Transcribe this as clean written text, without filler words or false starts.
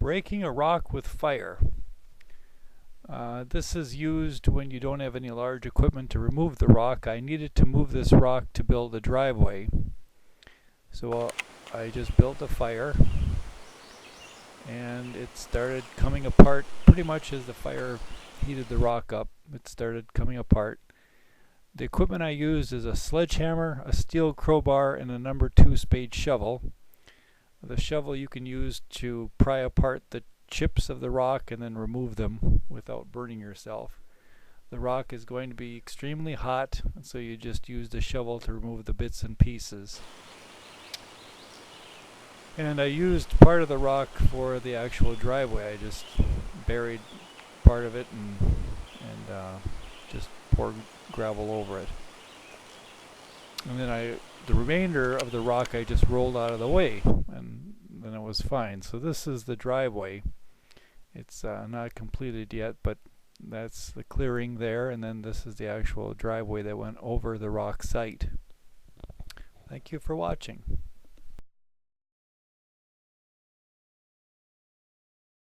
Breaking a rock with fire. This is used when you don't have any large equipment to remove the rock. I needed to move this rock to build a driveway. So I just built a fire and it started coming apart pretty much as the fire heated the rock up. It started coming apart. The equipment I used is a sledgehammer, a steel crowbar, and a number 2 spade shovel. The shovel you can use to pry apart the chips of the rock and then remove them without burning yourself. The rock is going to be extremely hot, so you just use the shovel to remove the bits and pieces. And I used part of the rock for the actual driveway. I just buried part of it and just poured gravel over it. And then the remainder of the rock I just rolled out of the way, and then it was fine. So this is the driveway. It's not completed yet, but that's the clearing there, and then this is the actual driveway that went over the rock site. Thank you for watching.